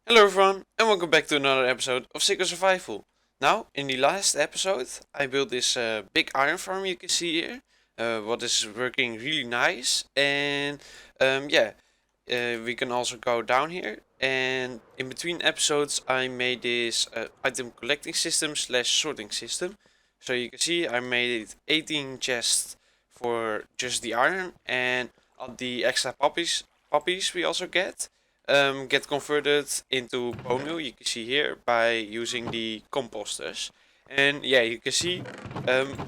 Hello everyone, and welcome back to another episode of SickoSurvival. Now, in the last episode, I built this big iron farm you can see here, what is working really nice, and yeah, we can also go down here, and in between episodes I made this item collecting system slash sorting system. So you can see I made 18 chests for just the iron, and all the extra poppies we also get converted into bone meal. You can see here by using the composters. And yeah, you can see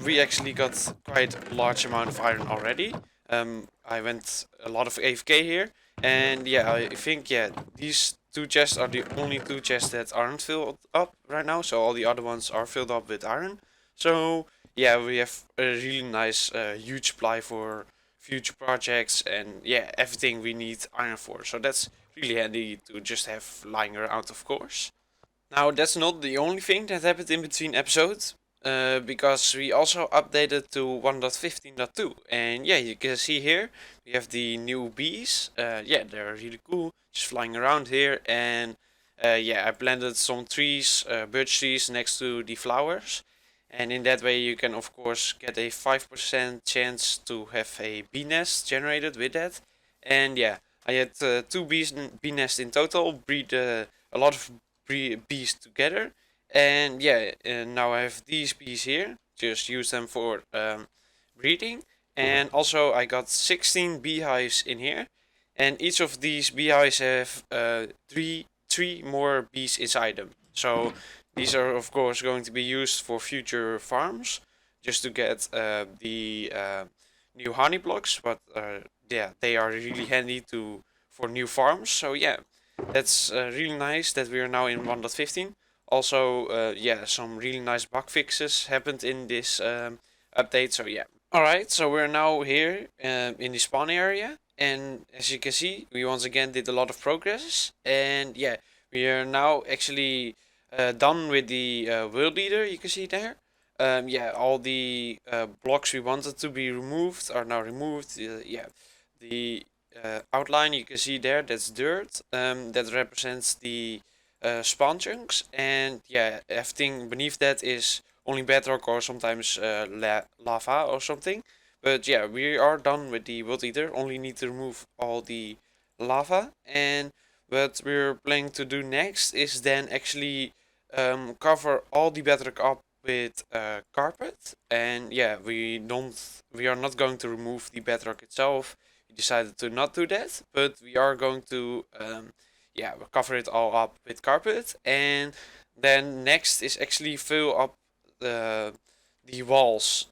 we actually got quite a large amount of iron already. I went a lot of AFK here, and yeah, I think these two chests are the only two chests that aren't filled up right now. So all the other ones are filled up with iron. So yeah, we have a really nice huge supply for future projects and yeah, everything we need iron for. So that's really handy to just have lying around, of course. Now, that's not the only thing that happened in between episodes, because we also updated to 1.15.2. And yeah, you can see here we have the new bees. Yeah, they're really cool, just flying around here. And yeah, I planted some trees, birch trees next to the flowers. And in that way, you can, of course, get a 5% chance to have a bee nest generated with that. And yeah, I had two bee nests in total, breed a lot of bees together. And yeah, now I have these bees here. Just use them for breeding. And also I got 16 beehives in here. And each of these beehives have three more bees inside them. So these are of course going to be used for future farms, just to get the new honey blocks. But yeah, they are really handy to for new farms. So yeah, that's really nice that we are now in 1.15. Also, yeah, some really nice bug fixes happened in this update. So yeah. Alright, so we're now here in the spawn area. And as you can see, we once again did a lot of progress. And yeah, we are now actually done with the world leader, you can see there. Yeah, all the blocks we wanted to be removed are now removed. Yeah, the outline you can see there, that's dirt. That represents the spawn chunks, and yeah, everything beneath that is only bedrock or sometimes lava or something. But yeah, we are done with the world eater. Only need to remove all the lava, and what we're planning to do next is then actually cover all the bedrock up with carpet. And yeah, we are not going to remove the bedrock itself. We decided to not do that, but we are going to yeah, we'll cover it all up with carpet. And then next is actually fill up the walls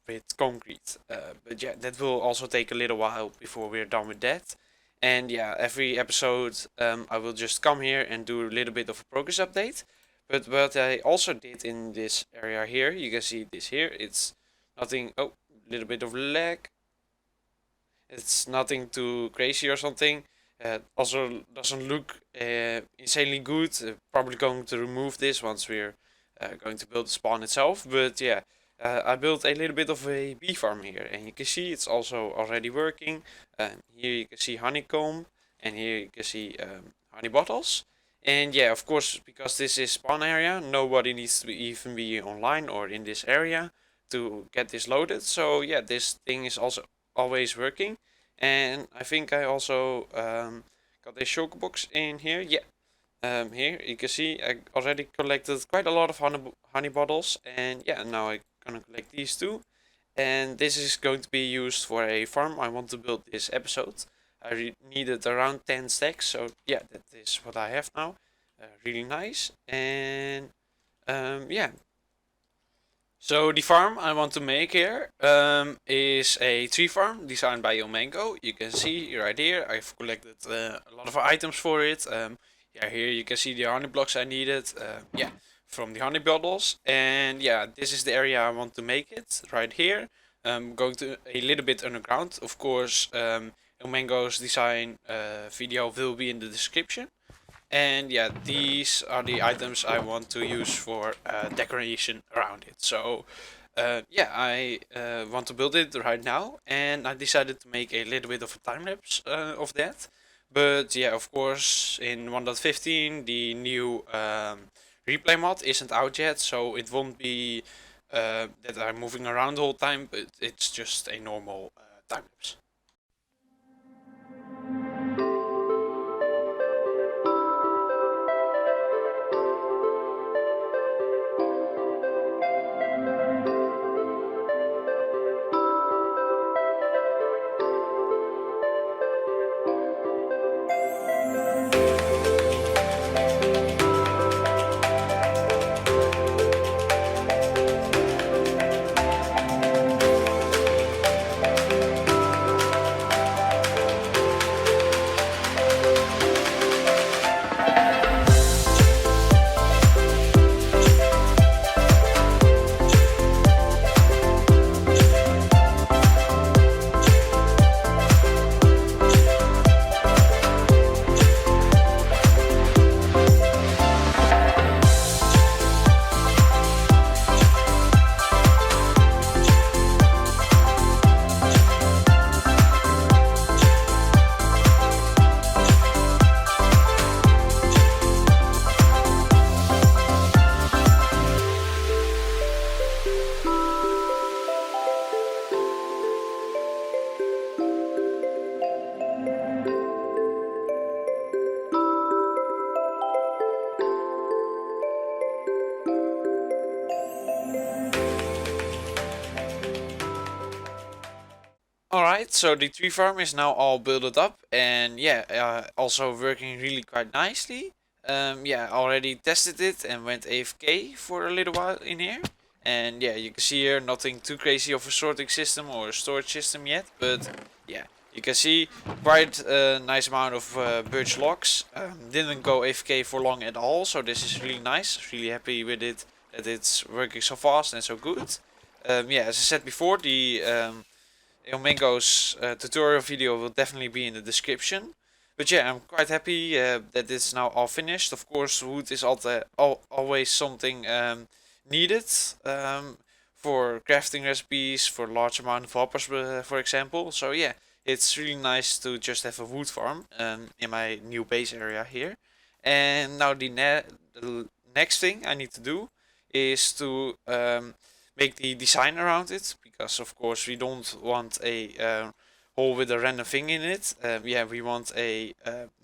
with concrete. But yeah, that will also take a little while before we're done with that. And yeah, every episode I will just come here and do a little bit of a progress update. But what I also did in this area here, you can see this here, it's nothing. Oh, a little bit of lag. It's nothing too crazy or something. Also doesn't look insanely good. Probably going to remove this once we're going to build the spawn itself. But yeah, I built a little bit of a bee farm here, and you can see it's also already working. Here you can see honeycomb, and here you can see honey bottles. And yeah, of course, because this is spawn area, nobody needs to even be online or in this area to get this loaded. So yeah, this thing is also always working. And I think I also got a shulker box in here. Yeah, here you can see I already collected quite a lot of honey bottles. And yeah, now I'm gonna collect these two. And this is going to be used for a farm I want to build this episode. I needed around 10 stacks, so yeah, that is what I have now. Really nice. And yeah, so the farm I want to make here is a tree farm designed by Mango. You can see right here I've collected a lot of items for it. Yeah, here you can see the honey blocks I needed. Yeah, from the honey bottles. And yeah, this is the area I want to make it right here. Going to a little bit underground. Of course, Mango's design video will be in the description. And yeah, these are the items I want to use for decoration around it. So yeah, I want to build it right now, and I decided to make a little bit of a time lapse of that. But yeah, of course, in 1.15 the new replay mod isn't out yet, so it won't be that I'm moving around the whole time, but it's just a normal time lapse. Alright, so the tree farm is now all built up, and yeah, also working really quite nicely. Yeah, already tested it and went AFK for a little while in here. And yeah, you can see here nothing too crazy of a sorting system or a storage system yet, but yeah, you can see quite a nice amount of birch logs. Didn't go AFK for long at all, so this is really nice. Really happy with it, that it's working so fast and so good. Yeah, as I said before, the Mango's tutorial video will definitely be in the description. But yeah, I'm quite happy that it's now all finished. Of course, wood is always something needed for crafting recipes, for large amount of hoppers, for example. So yeah, it's really nice to just have a wood farm in my new base area here. And now the next thing I need to do is to make the design around it, because of course we don't want a hole with a random thing in it. Yeah, we want a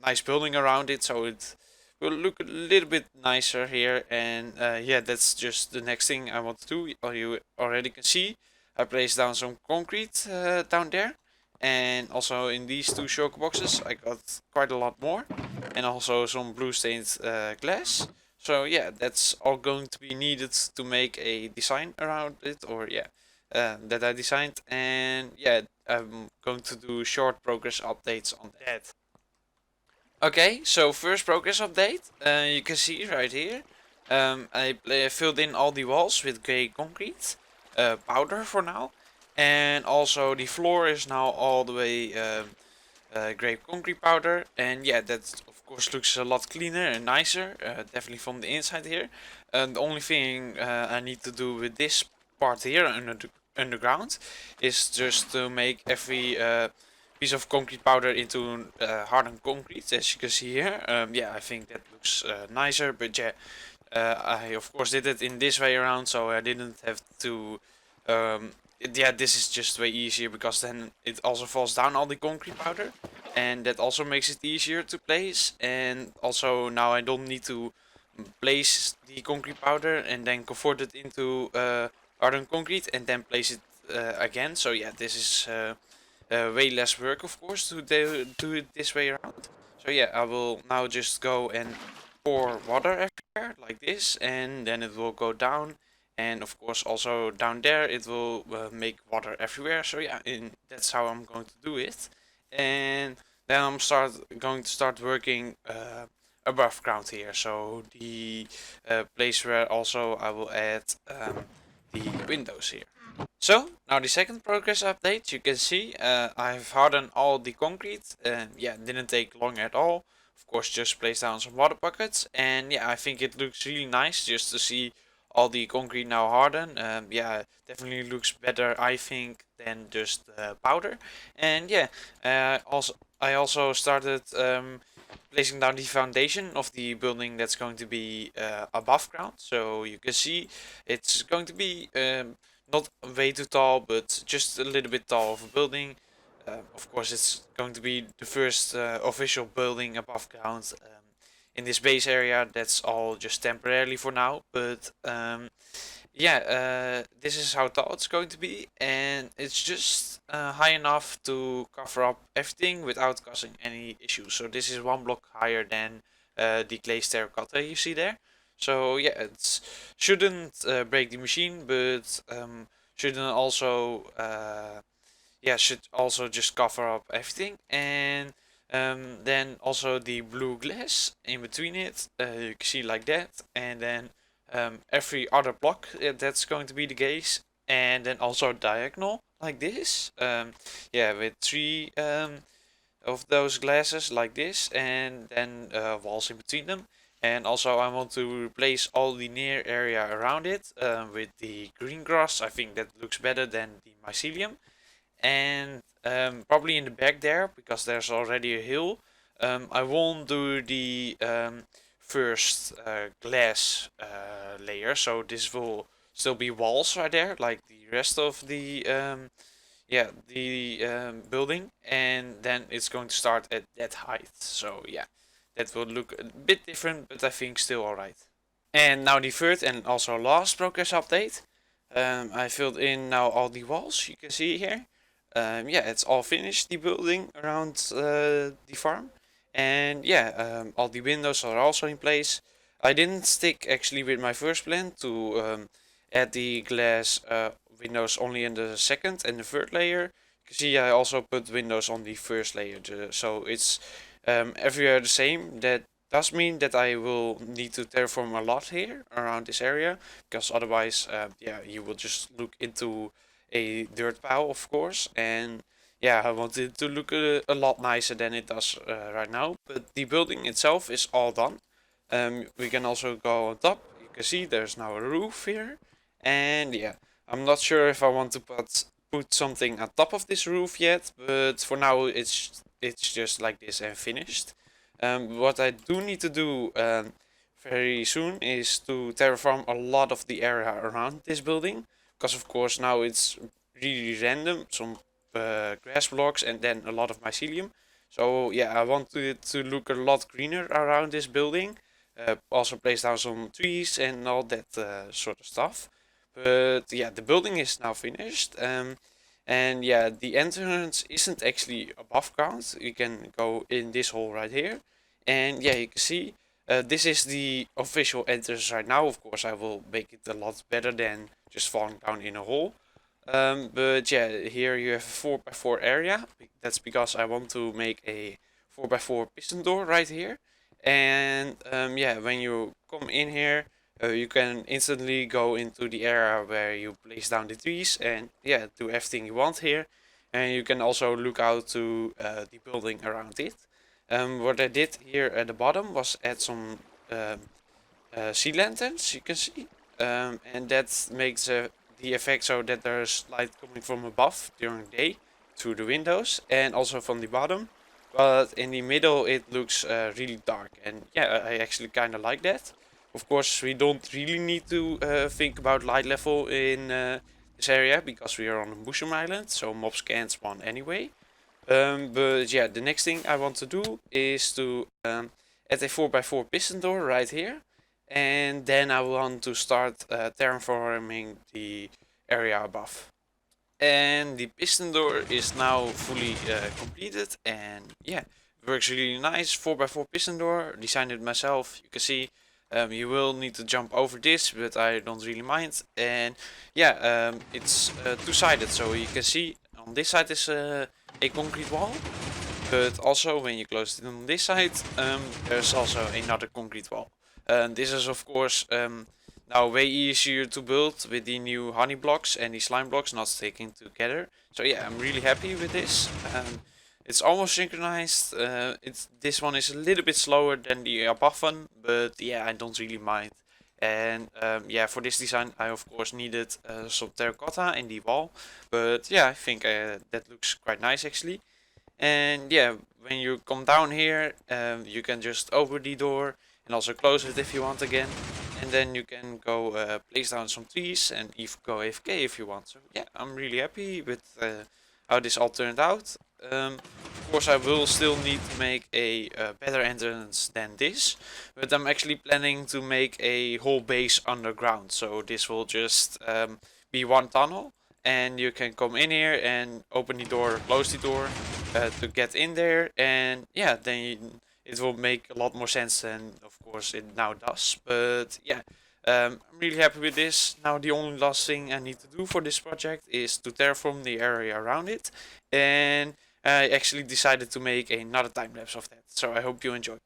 nice building around it, so it will look a little bit nicer here. And yeah, that's just the next thing I want to do. You already can see I placed down some concrete down there, and also in these two shulker boxes I got quite a lot more, and also some blue stained glass. So yeah, that's all going to be needed to make a design around it, or yeah, that I designed. And yeah, I'm going to do short progress updates on that. Okay, so first progress update, you can see right here, I filled in all the walls with grey concrete, powder for now, and also the floor is now all the way grey concrete powder. And yeah, that of course looks a lot cleaner and nicer, definitely from the inside here. And the only thing I need to do with this part here underground is just to make every piece of concrete powder into hardened concrete, as you can see here. Yeah, I think that looks nicer, but yeah, I of course did it in this way around, so I didn't have to yeah, this is just way easier, because then it also falls down all the concrete powder, and that also makes it easier to place. And also now I don't need to place the concrete powder and then convert it into hardened concrete and then place it again. So yeah, this is way less work, of course, to do it this way around. So yeah, I will now just go and pour water everywhere like this, and then it will go down. And of course also down there it will make water everywhere. So yeah, that's how I'm going to do it. And then I'm going to start working above ground here. So the place where also I will add the windows here. So now the second progress update, you can see I've hardened all the concrete. Yeah, didn't take long at all. Of course, just place down some water buckets, and yeah, I think it looks really nice just to see all the concrete now hardened. Yeah, definitely looks better, I think, than just powder. And yeah, also I also started placing down the foundation of the building that's going to be above ground. So you can see it's going to be not way too tall, but just a little bit tall of a building. Of course, it's going to be the first official building above ground in this base area. That's all just temporarily for now, but yeah, this is how tall it's going to be, and it's just high enough to cover up everything without causing any issues. So this is one block higher than the glazed terracotta you see there. So yeah, it shouldn't break the machine, but shouldn't also yeah, should also just cover up everything. And then also the blue glass in between it, you can see like that, and then every other block that's going to be the case, and then also diagonal like this, yeah, with three of those glasses like this, and then walls in between them. And also I want to replace all the near area around it with the green grass. I think that looks better than the mycelium. And probably in the back there, because there's already a hill, I won't do the first glass layer, so this will still be walls right there like the rest of the yeah, the building, and then it's going to start at that height. So yeah, that will look a bit different, but I think still alright. And now the third and also last progress update. I filled in now all the walls you can see here. Yeah, it's all finished, the building around the farm. And yeah, all the windows are also in place. I didn't stick actually with my first plan to add the glass windows only in the second and the third layer. You can see I also put windows on the first layer, so it's everywhere the same. That does mean that I will need to terraform a lot here around this area, because otherwise, yeah, you will just look into a dirt pile, of course. And yeah, I want it to look a lot nicer than it does right now. But the building itself is all done. We can also go on top. You can see there's now a roof here, and yeah, I'm not sure if I want to put something on top of this roof yet, but for now it's just like this and finished. What I do need to do very soon is to terraform a lot of the area around this building, because of course now it's really random, some grass blocks and then a lot of mycelium. So yeah, I want it to look a lot greener around this building. Also place down some trees and all that sort of stuff. But yeah, the building is now finished. And yeah, the entrance isn't actually above ground. You can go in this hole right here. And yeah, you can see this is the official entrance right now. Of course, I will make it a lot better than just falling down in a hole. But yeah, here you have a 4x4 area. That's because I want to make a 4x4 piston door right here. And yeah, when you come in here, you can instantly go into the area where you place down the trees and yeah, do everything you want here. And you can also look out to the building around it. What I did here at the bottom was add some sea lanterns, you can see. And that makes the effect so that there's light coming from above during the day through the windows and also from the bottom. But in the middle it looks really dark, and yeah, I actually kind of like that. Of course, we don't really need to think about light level in this area because we are on a mushroom island, so mobs can't spawn anyway. But yeah, the next thing I want to do is to add a 4x4 piston door right here. And then I want to start terraforming the area above. And the piston door is now fully completed, and yeah, it works really nice. 4x4 piston door, designed it myself. You can see you will need to jump over this, but I don't really mind. And yeah, it's two-sided, so you can see on this side is a concrete wall, but also when you close it on this side, there's also another concrete wall. This is of course now way easier to build with the new honey blocks and the slime blocks not sticking together. So yeah, I'm really happy with this. It's almost synchronized. This one is a little bit slower than the above one, but yeah, I don't really mind. And yeah, for this design I of course needed some terracotta in the wall, but yeah, I think that looks quite nice actually. And yeah, when you come down here, you can just open the door and also close it if you want again. And then you can go place down some trees and even go AFK if you want. So yeah, I'm really happy with how this all turned out. Of course, I will still need to make a better entrance than this, but I'm actually planning to make a whole base underground. So this will just be one tunnel, and you can come in here and open the door, close the door to get in there, and yeah, then it will make a lot more sense than, of course, it now does. But yeah, I'm really happy with this. Now the only last thing I need to do for this project is to terraform the area around it, and I actually decided to make another time lapse of that. So I hope you enjoy.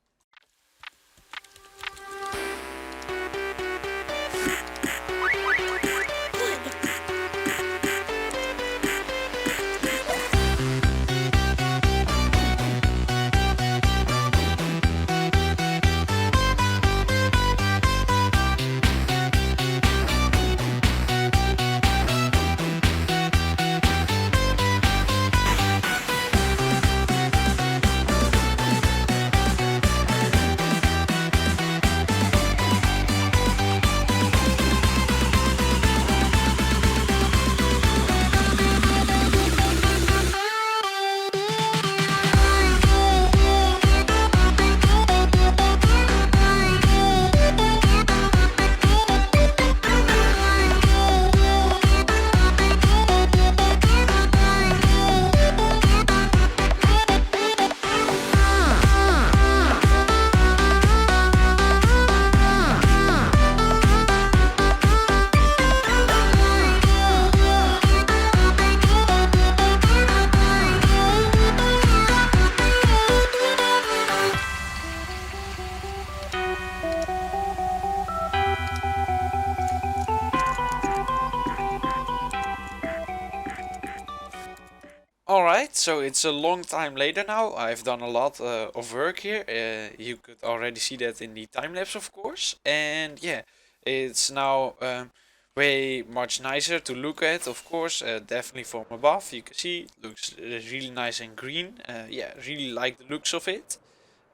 Alright, so it's a long time later now. I've done a lot of work here. You could already see that in the time lapse, of course. And yeah, it's now way much nicer to look at, of course. Definitely from above, you can see it looks really nice and green. Yeah, really like the looks of it.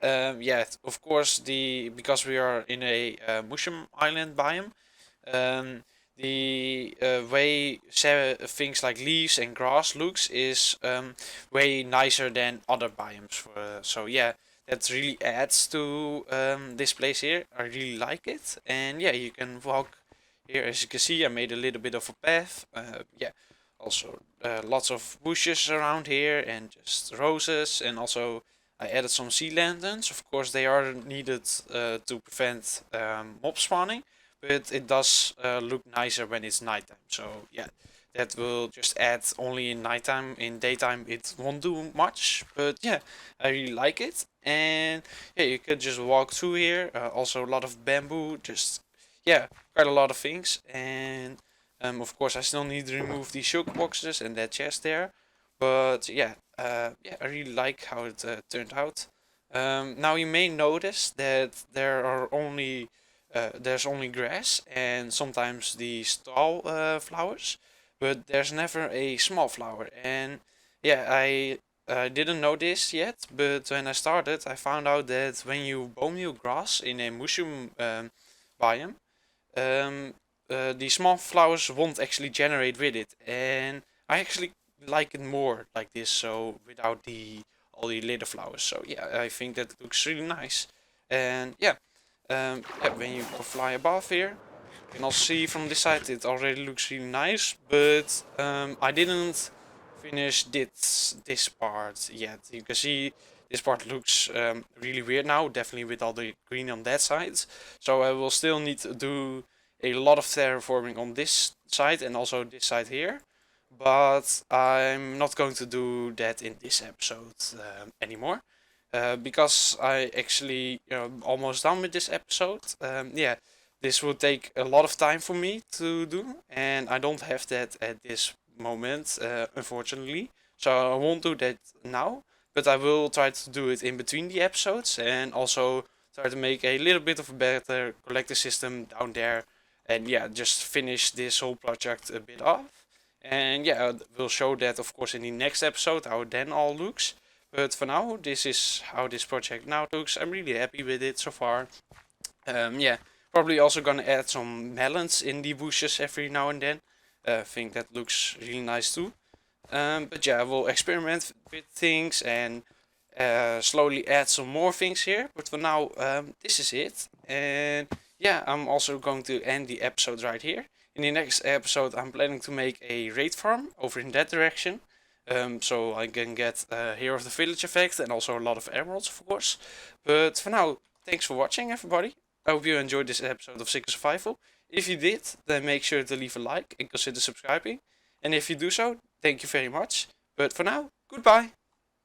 Yeah, of course, the because we are in a mushroom island biome. Um, the way things like leaves and grass looks is way nicer than other biomes. So yeah, that really adds to this place here. I really like it, and yeah, you can walk here. As you can see, I made a little bit of a path. Yeah, also lots of bushes around here and just roses, and also I added some sea lanterns. Of course, they are needed to prevent mob spawning, but it does look nicer when it's nighttime. So yeah, that will just add only in nighttime. In daytime, it won't do much, but yeah, I really like it. And yeah, you could just walk through here. Also, a lot of bamboo. Just yeah, quite a lot of things. And of course, I still need to remove the shulk boxes and that chest there. But yeah, yeah, I really like how it turned out. Now you may notice that there's only grass and sometimes the tall flowers, but there's never a small flower. And yeah, I didn't know this yet, but when I started, I found out that when you bone meal grass in a mushroom biome, um, the small flowers won't actually generate with it, and I actually like it more like this, so without the all the little flowers. So yeah, I think that looks really nice. And yeah, yeah, when you fly above here, you can also see from this side it already looks really nice, but I didn't finish this part yet. You can see this part looks really weird now, definitely with all the green on that side. So I will still need to do a lot of terraforming on this side and also this side here. But I'm not going to do that in this episode anymore. Because I actually almost done with this episode. Yeah, this will take a lot of time for me to do, and I don't have that at this moment, unfortunately. So I won't do that now, but I will try to do it in between the episodes, and also try to make a little bit of a better collector system down there, and yeah, just finish this whole project a bit off. And yeah, we'll show that, of course, in the next episode how it then all looks. But for now, this is how this project now looks. I'm really happy with it so far. Yeah, probably also gonna add some melons in the bushes every now and then. I think that looks really nice too. But yeah, we'll experiment with things and slowly add some more things here. But for now, this is it. And yeah, I'm also going to end the episode right here. In the next episode, I'm planning to make a raid farm over in that direction. So I can get Hero of the Village effect and also a lot of emeralds, of course. But for now, thanks for watching, everybody. I hope you enjoyed this episode of SickoSurvival. If you did, then make sure to leave a like and consider subscribing. And if you do so, thank you very much. But for now, goodbye.